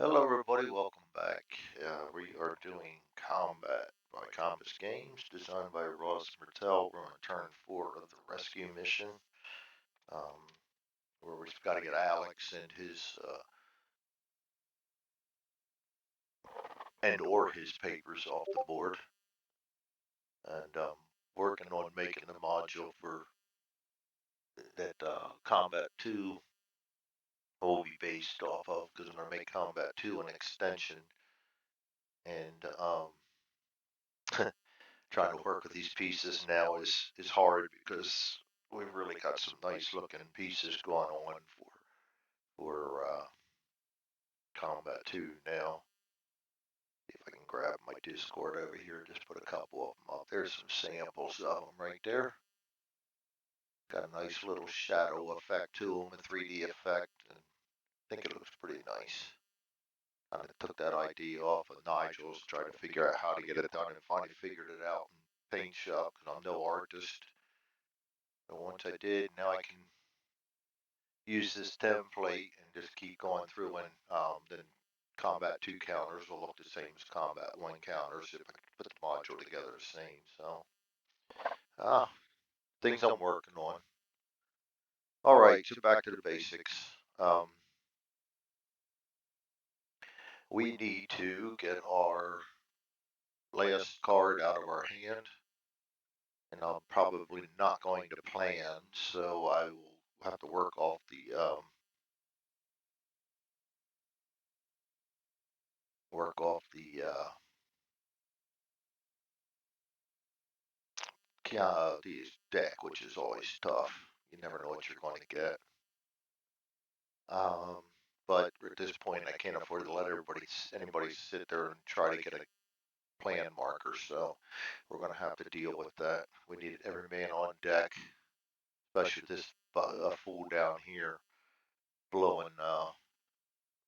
Hello, everybody. Welcome back. We are doing Combat by Compass Games, designed by Ross Mertel. We're on turn 4 of the rescue mission, um, where we've got to get Alex and his papers off the board, and working on making the module for that Combat 2 will be based off of, because I'm going to make Combat 2 an extension, and trying to work with these pieces now is hard because we've really got some nice looking pieces going on for Combat 2 now. See if I can grab my Discord over here, just put a couple of them up. There's some samples of them right there. Got a nice little shadow effect to them, a 3D effect, and I think it looks pretty nice. Kind of took that idea off of Nigel's, tried to figure out how to get it done, and finally figured it out in Paint Shop, because I'm no artist. And once I did, now I can use this template and just keep going through, and then Combat 2 counters will look the same as Combat 1 counters if I put the module together the same. So, uh, things I'm working on. All right, so back to the basics. We need to get our last card out of our hand, and I'm probably not going to plan, so I will have to work off the the deck, which is always tough. You never know what you're going to get. Um, but at this point, I can't afford to let anybody sit there and try to get a plan marker. So we're going to have to deal with that. We need every man on deck, especially this fool down here blowing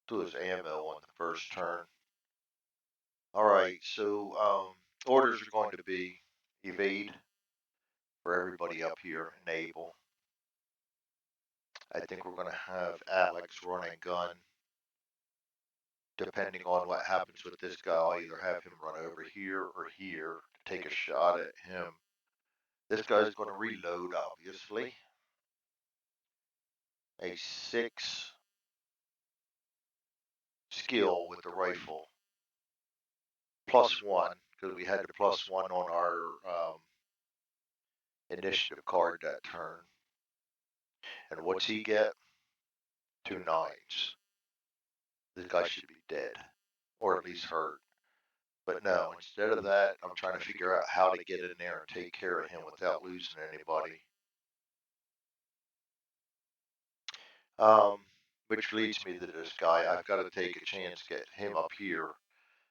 through his ammo on the first turn. All right, so orders are going to be evade for everybody up here, enable. I think we're going to have Alex run a gun. Depending on what happens with this guy, I'll either have him run over here or here to take a shot at him. This guy's going to reload, obviously. A 6 skill with the rifle. +1, because we had the +1 on our initiative card that turn. And what's he get? 2 9s. This guy should be dead, or at least hurt. But no, instead of that, I'm trying to figure out how to get in there and take care of him without losing anybody. Which leads me to this guy. I've got to take a chance to get him up here.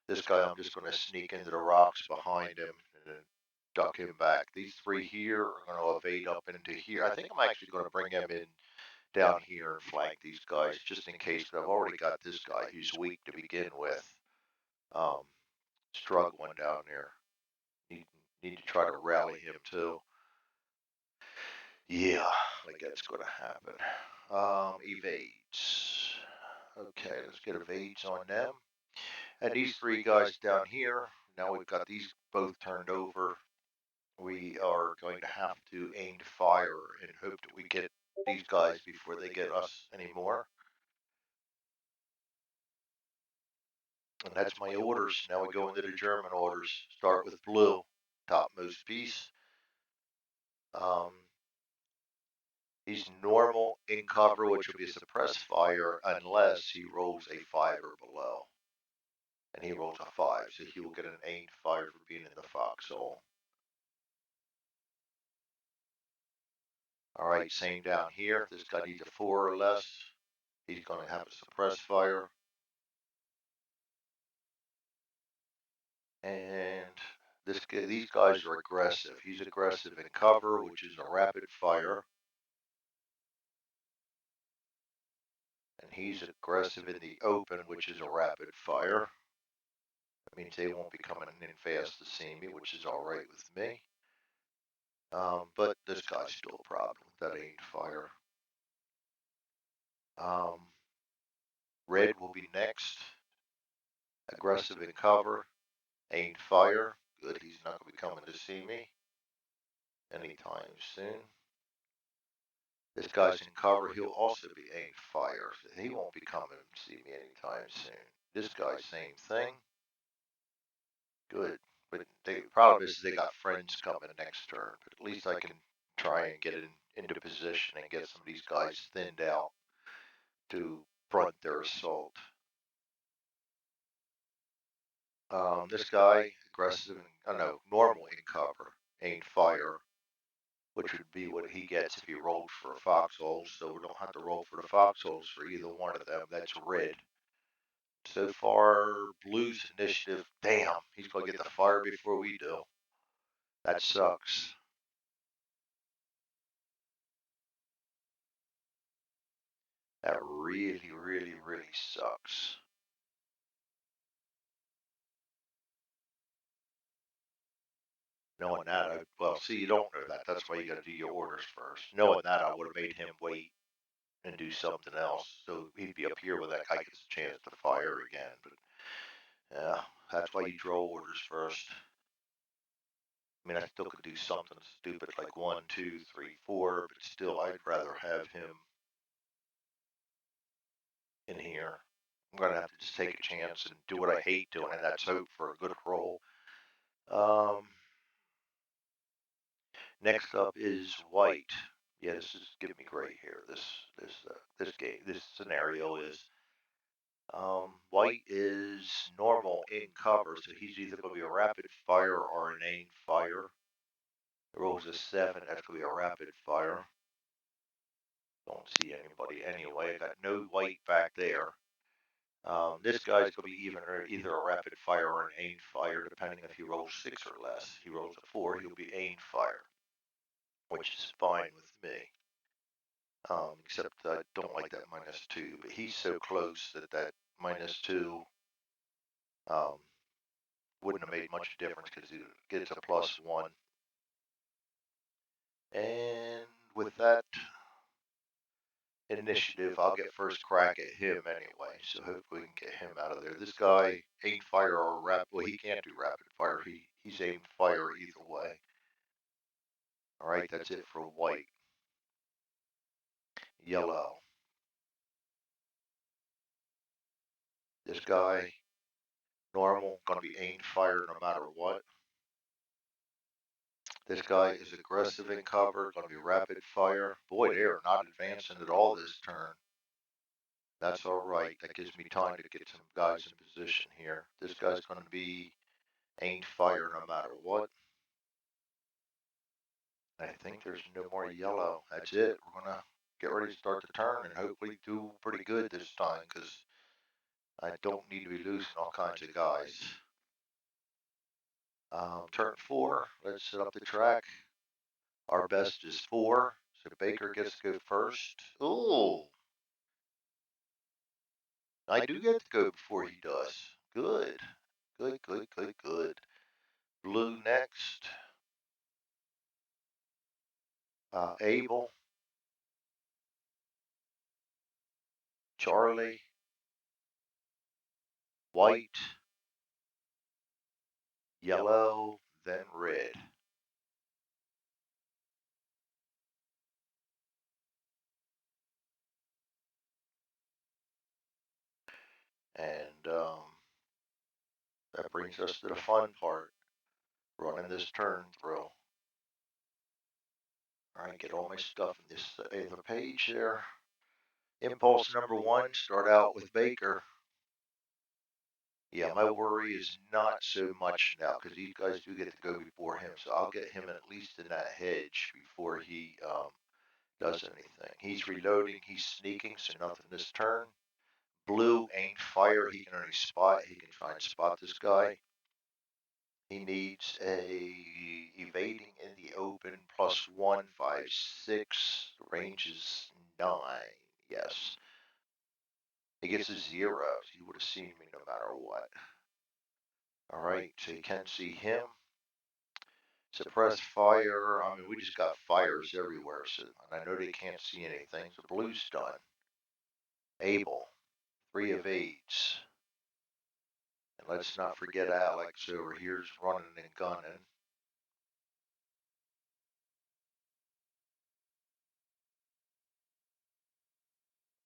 This guy, I'm just going to sneak into the rocks behind him and then duck him back. These three here are going to evade up into here. I think I'm actually going to bring him in down here and flank these guys just in case. But I've already got this guy who's weak to begin with, struggling down there. Need to try to rally him too. Yeah, like that's going to happen. Evades. Okay, let's get evades on them. And these three guys down here, now we've got these both turned over. We are going to have to aim to fire and hope that we get these guys before they get us anymore. And that's my orders. Now we go into the German orders. Start with blue, topmost piece. He's normal in cover, which will be a suppressed fire unless he rolls a 5 or below. And he rolls a 5, so he will get an aimed fire for being in the foxhole. All right, same down here. This guy needs a 4 or less. He's going to have a suppressed fire. And these guys are aggressive. He's aggressive in cover, which is a rapid fire. And he's aggressive in the open, which is a rapid fire. That means they won't be coming in fast to see me, which is all right with me. But this guy's still a problem with that aimed fire. Red will be next. Aggressive in cover. Aimed fire. Good, he's not going to be coming to see me anytime soon. This guy's in cover. He'll also be aimed fire. So he won't be coming to see me anytime soon. This guy, same thing. Good. But the problem is they got friends coming next turn. But at least I can try and get into position and get some of these guys thinned out to front their assault. This guy, aggressive, normal in cover, aimed fire, which would be what he gets if he rolled for a foxhole. So we don't have to roll for the foxholes for either one of them. That's red. So far, blue's initiative. Damn, he's going to get the fire before we do. That sucks. That really, really, really sucks. Knowing that, well, see, you don't know that. That's why you got to do your orders first. Knowing that, I would have made him wait and do something else. So he'd be up here when that guy gets a chance to fire again. But yeah, that's why you draw orders first. I mean, I still could do something stupid like 1, 2, 3, 4, but still, I'd rather have him in here. I'm gonna have to just take a chance and do what I hate doing, and that's hope for a good roll. Next up is white. Yeah, this is giving me gray here. This game, this scenario is white is normal in cover, so he's either going to be a rapid fire or an aimed fire. It rolls a 7. That's going to be a rapid fire. Don't see anybody anyway. I got no white back there. This guy's going to be either a rapid fire or an aimed fire, depending if he rolls 6 or less. He rolls a 4, he'll be aimed fire, which is fine with me. Except I don't like that -2, but he's so close that that -2 wouldn't have made much difference because he gets a +1. And with that initiative, I'll get first crack at him anyway, so hopefully we can get him out of there. This guy, aimed fire or rapid, well, he can't do rapid fire. He's aimed fire either way. All right, that's it for white. Yellow. This guy, normal, going to be aimed fire no matter what. This guy is aggressive in cover, going to be rapid fire. Boy, they are not advancing at all this turn. That's all right. That gives me time to get some guys in position here. This guy's going to be aimed fire no matter what. I think there's no more yellow. That's it. We're going to get ready to start the turn and hopefully do pretty good this time because I don't need to be losing all kinds of guys. Turn 4. Let's set up the track. Our best is 4. So Baker gets to go first. Ooh. I do get to go before he does. Good. Good, good, good, good. Blue next. Abel. Charlie. White. Yellow. Then red. And that brings us to the fun part. Running this turn through. All right, get all my stuff in this other page there. Impulse number 1, start out with Baker. Yeah, my worry is not so much now because these guys do get to go before him, so I'll get him at least in that hedge before he does anything. He's reloading, he's sneaking, so nothing this turn. Blue ain't fire, he can only spot, he can try and spot this guy. He needs a evading in the open +1, 5, 6. Range is 9. Yes. He gets a 0. He would have seen me no matter what. All right, so you can see him. Suppress fire. I mean, we just got fires everywhere, so and I know they can't see anything. So blue's done. Abel, 3 evades. And let's not forget Alex over here's running and gunning.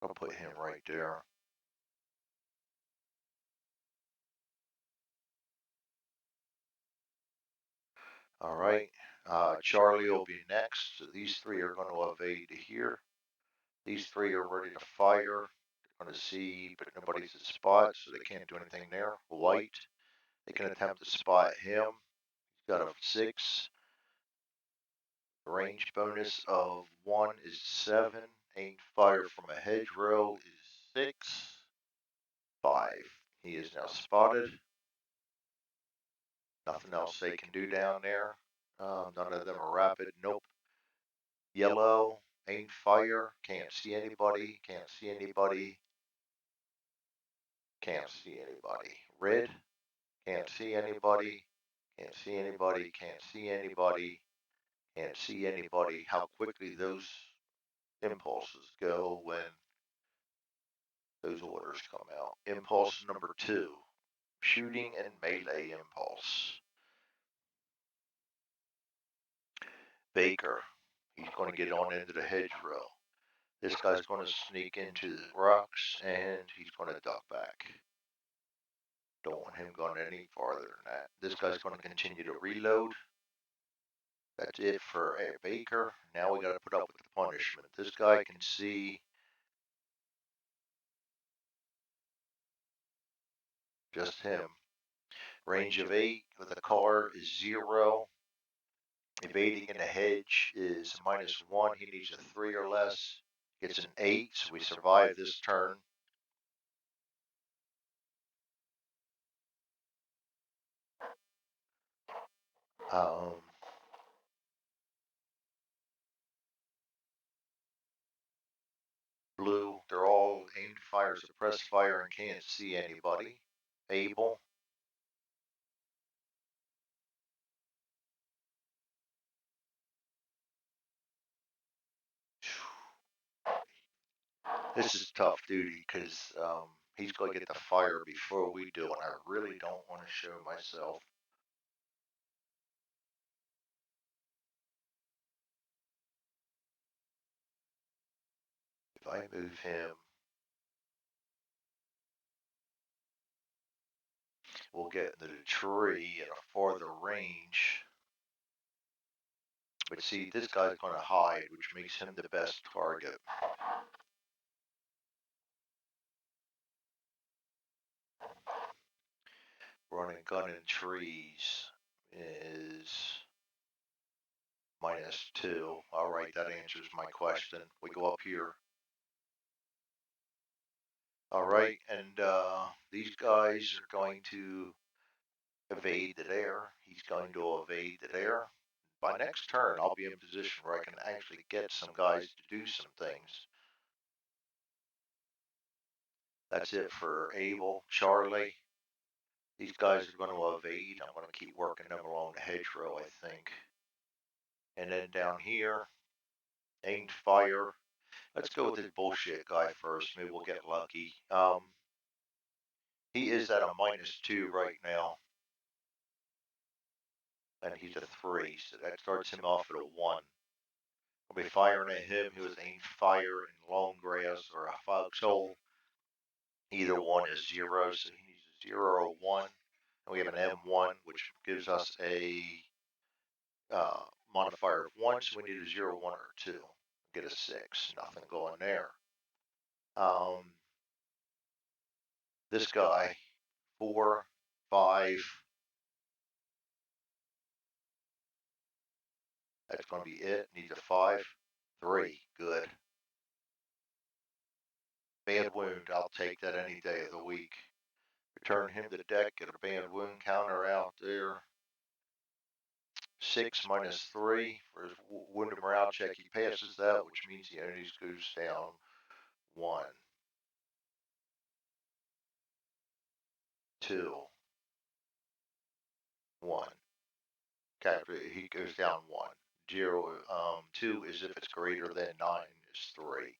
I'll put him right there. All right. Charlie will be next. So these three are going to evade here. These three are ready to fire. They're going to see, but nobody's at spot, so they can't do anything there. White, they can attempt to spot him. He's got a 6. The range bonus of 1 is 7. Aim fire from a hedgerow is 6. 5. He is now spotted. Nothing else they can do down there. None of them are rapid. Nope. Yellow, aim fire. Can't see anybody. Can't see anybody. Can't see anybody. Red, can't see anybody. Can't see anybody. Can't see anybody. Can't see anybody. How quickly those impulses go when those orders come out. Impulse number 2, shooting and melee impulse. Baker, he's going to get on into the hedgerow. This guy's going to sneak into the rocks and he's going to duck back. Don't want him going any farther than that. This guy's going to continue to reload. That's it for Baker. Now we got to put up with the punishment. This guy can see just him. Range of 8 with a car is 0. Evading in a hedge is -1. He needs a 3 or less. Gets an 8, so we survive this turn. Blue, they're all aimed fire, suppressed fire, and can't see anybody. Able. This is tough duty because he's going to get the fire before we do, and I really don't want to show myself. If I move him, we'll get into the tree at a farther range. But see, this guy's going to hide, which makes him the best target. Running gun in trees is -2. All right, that answers my question. We go up here. All right, and these guys are going to evade the air. He's going to evade the air. By next turn, I'll be in a position where I can actually get some guys to do some things. That's it for Abel, Charlie. These guys are going to evade. I'm going to keep working them along the hedgerow, I think. And then down here, aimed fire. Let's go with this bullshit guy first. Maybe we'll get lucky. He is at a -2 right now. And he's a 3, so that starts him off at a 1. We'll be firing at him. He was aimed fire in long grass or a foxhole. Either one is 0, so he needs a 0 or 1. And we have an M1, which gives us a modifier of 1, so we need a 0, 1, or 2. Get a 6. Nothing going there. This guy, 4, 5. That's going to be it. Needs a 5, 3. Good. Bad wound. I'll take that any day of the week. Return him to deck. Get a bad wound counter out there. 6 -3 for his wounded morale check. He passes that, which means he only goes down 1, 2, 1. Okay, he goes down 1. 0, 2 is if it's greater than 9 is 3.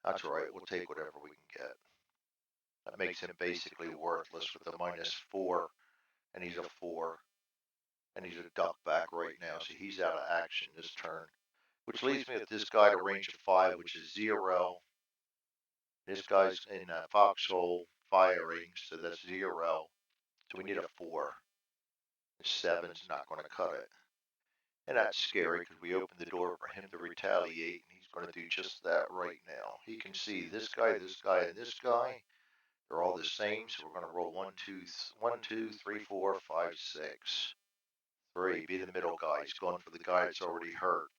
That's all right. We'll take whatever we can get. That makes him basically worthless with a -4, and he's a 4, and he's a duck back right now, so he's out of action this turn. Which leaves me with this guy to range of 5, which is 0. This guy's in foxhole firing, so that's 0. So we need a 4. The 7's not going to cut it. And that's scary because we opened the door for him to retaliate, and he's going to do just that right now. He can see this guy, and this guy. They're all the same, so we're going to roll 1, 2, 3, 4, 5, 6. 3, be the middle guy. He's going for the guy that's already hurt.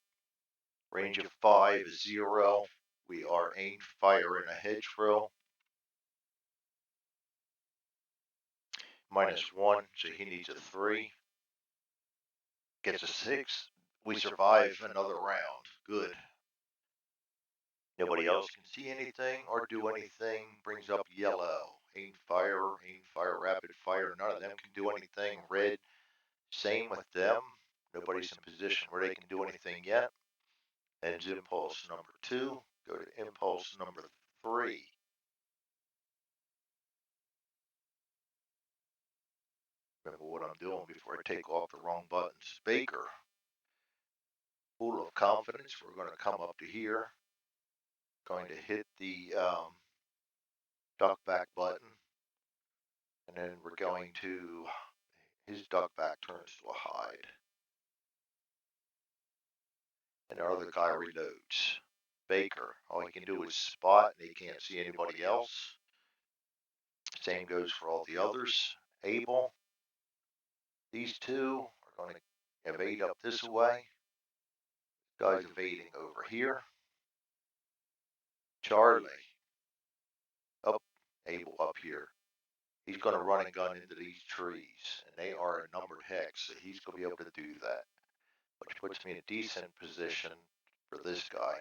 Range of 5 is 0. We are aimed fire in a hedgerow. -1, so he needs a 3. Gets a 6. We survive another round. Good. Nobody else can see anything or do anything. Brings up yellow. Aim fire, rapid fire. None of them can do anything. Red, same with them. Nobody's in position where they can do anything yet. Ends impulse number 2. Go to impulse number 3. Remember what I'm doing before I take off the wrong buttons. Baker. Full of confidence. We're going to come up to here. Going to hit the duck back button. And then we're going to, his duck back turns to a hide. And our other guy reloads. Baker, all he can do is spot, and he can't see anybody else. Same goes for all the others. Abel, these two are going to evade up this way. Guy's evading over here. Charlie, up, Abel up here. He's going to run and gun into these trees, and they are a numbered hex, so he's going to be able to do that, which puts me in a decent position for this guy.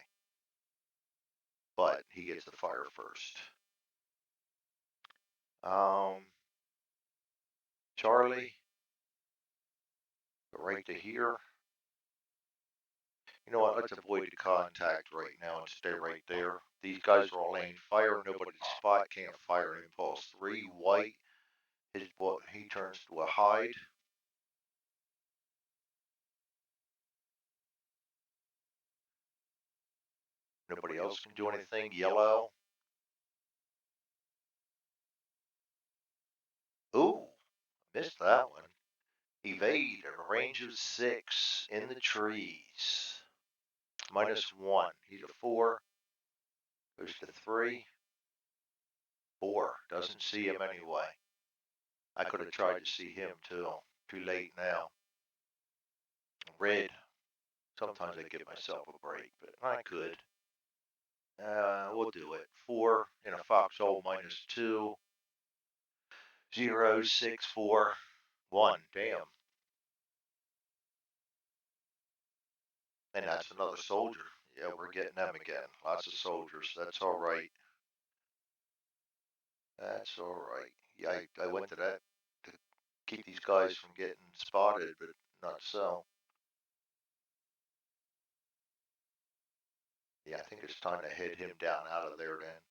But he gets the fire first. Charlie, go right to here. You know what? Let's avoid the contact right now and stay right there. These guys are all laying fire. Nobody spot can't fire an impulse 3. White, he turns to a hide. Nobody else can do anything. Yellow. Ooh, missed that one. Evade at a range of 6 in the trees. -1. He's a 4. Goes to 3. 4. Doesn't see him anyway. I could have tried to see him too. Too late now. Red. Sometimes I give myself a break, but I could. We'll do it. 4 in a foxhole -2. 0, 6, 4, 1. Damn. And that's another soldier. Yeah, we're getting them again. Lots of soldiers. That's all right. That's all right. Yeah, I went to that to keep these guys from getting spotted, but not so. Yeah, I think it's time to head him down out of there then.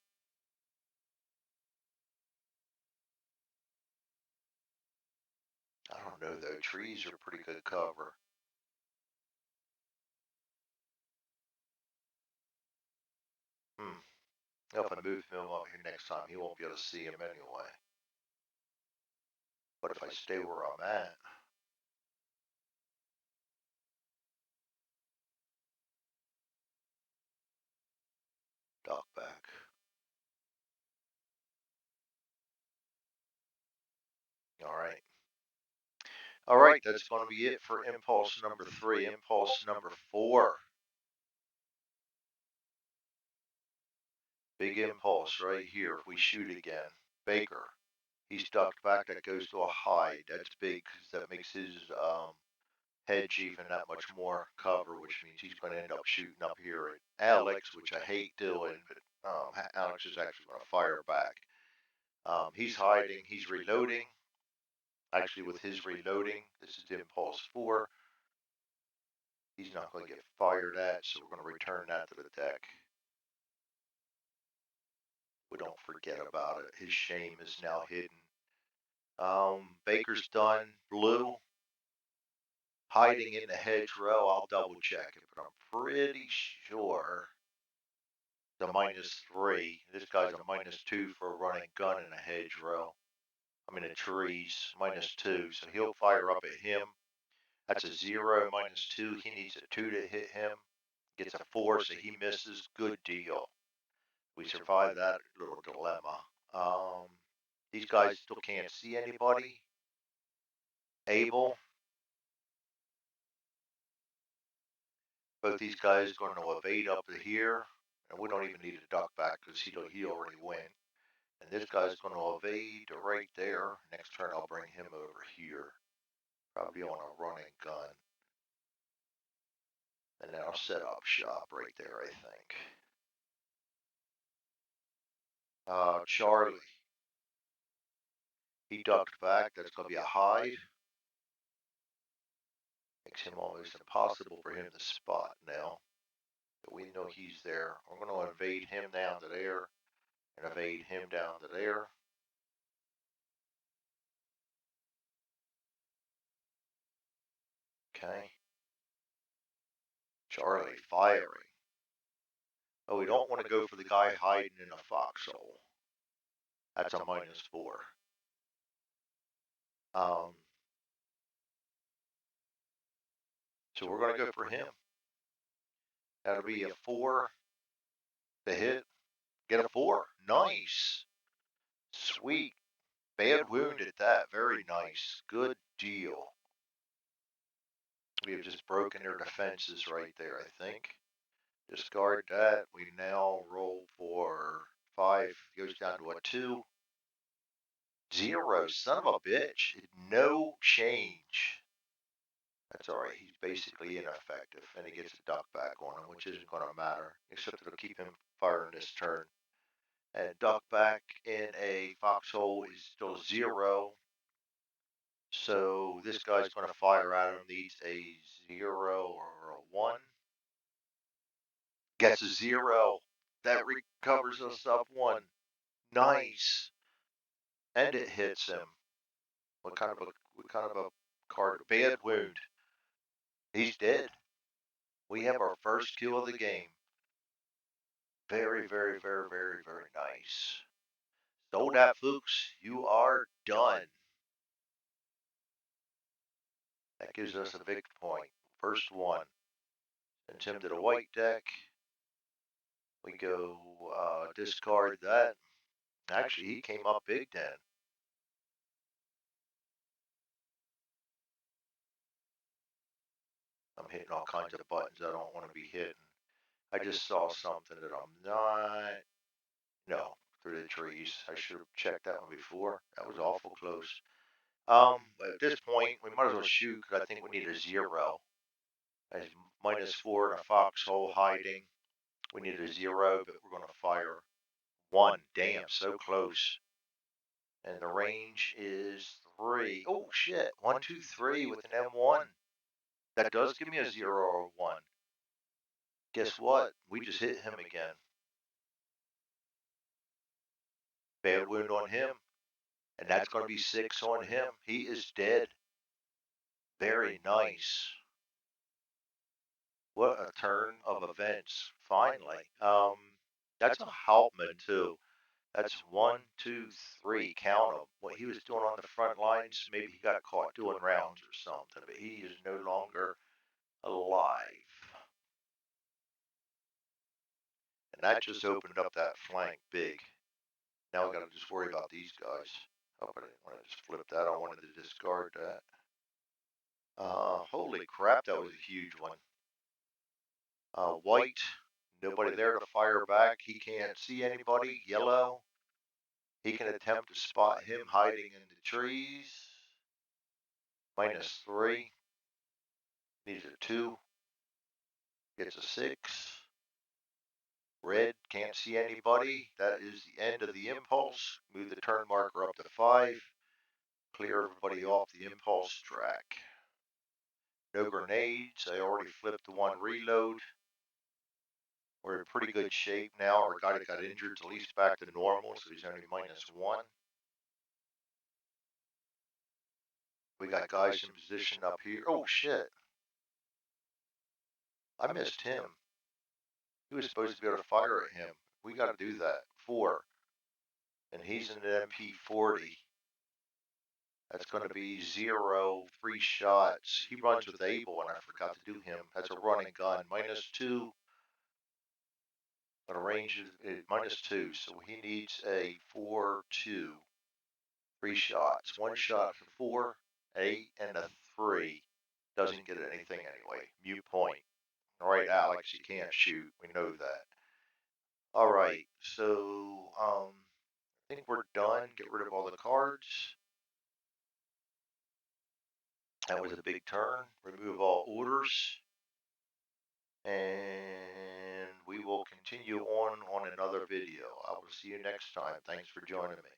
I don't know though. Trees are pretty good cover. If I move him up here next time, he won't be able to see him anyway. But if I stay where I'm at, duck back. All right. All right, that's going to be it for impulse number 3. Impulse number 4. Big impulse right here. If we shoot again, Baker, he's ducked back. That goes to a hide. That's big because that makes his hedge even that much more cover, which means he's going to end up shooting up here at Alex, which I hate doing, but Alex is actually going to fire back. He's hiding. He's reloading. Actually, with his reloading, this is impulse 4. He's not going to get fired at, so we're going to return that to the deck. We don't forget about it. His shame is now hidden. Baker's done. Blue, hiding in the hedgerow. I'll double check it, but I'm pretty sure the -3. This guy's a -2 for a running gun in a hedgerow. I mean, the trees, -2. So he'll fire up at him. That's a 0, -2. He needs a 2 to hit him. Gets a 4, so he misses. Good deal. We survived that little dilemma. These guys still can't see anybody. Abel. Both these guys going to evade up to here. And we don't even need a duck back because he already went. And this guy's going to evade right there. Next turn I'll bring him over here. Probably on a running gun. And then I'll set up shop right there, I think. Charlie. He ducked back. That's going to be a hide. Makes him almost impossible for him to spot now. But we know he's there. We're going to evade him down to there. And evade him down to there. Okay. Charlie firing. Oh, we don't want to go for the guy hiding in a foxhole. That's a -4. So we're going to go for him. That'll be a 4 to hit. Get a 4. Nice. Sweet. Bad wound at that. Very nice. Good deal. We have just broken their defenses right there, I think. Discard that. We now roll for 5. Goes down to a 2. 0. Son of a bitch. No change. That's alright. He's basically ineffective. And he gets a duck back on him, which isn't going to matter. Except it'll keep him firing this turn. And duck back in a foxhole is still 0. So this guy's going to fire at him. Needs a 0 or a 1. Gets a 0. That recovers us up 1. Nice. And it hits him. What kind of a card? Bad wound. He's dead. We have our first kill of the game. Very, very, very, very, very nice. So that, folks, you are done. That gives us a big point. First one. Sends him to the white deck. We go discard that. Actually, he came up big then. I'm hitting all kinds of buttons I don't want to be hitting. I just saw something that I'm not. No, through the trees. I should have checked that one before. That was awful close. At this point, we might as well shoot because I think we need a 0. As -4 in a foxhole hiding. We need a 0, but we're going to fire 1. Damn, so close. And the range is 3. Oh, shit. 1, 2, 3 with an M1. That does give me a 0 or a 1. Guess what? We just hit him again. Bad wound on him. And that's going to be 6 on him. He is dead. Very nice. What a turn of events. Finally. That's a Hauptmann, too. That's 1, 2, 3. Count him. What he was doing on the front lines, maybe he got caught doing rounds or something, but he is no longer alive. And that just opened up that flank big. Now we got to just worry about these guys. Oh, but I didn't want to just flip that. I wanted to discard that. Holy crap, that was a huge one. White, nobody there to fire back. He can't see anybody. Yellow, he can attempt to spot him hiding in the trees. -3. Needs a 2. Gets a 6. Red, can't see anybody. That is the end of the impulse. Move the turn marker up to 5. Clear everybody off the impulse track. No grenades. I already flipped the 1 reload. we're in pretty good shape now. Our guy that got injured is at least back to normal, so he's only -1. We got guys in position up here. Oh shit! I missed him. He was supposed to be able to fire at him. We got to do that. 4, and he's in an MP40. That's going to be 0 free shots. He runs with Able, and I forgot to do him. That's a running gun. -2. But a range is -2, so he needs a 4-2. 3 shots. 1 shot for 4, 8, and a 3. Doesn't get anything anyway. Mute point. All right, Alex, you can't shoot. We know that. All right, so I think we're done. Get rid of all the cards. That was a big turn. Remove all orders. And we will continue on another video. I will see you next time. Thanks for joining me.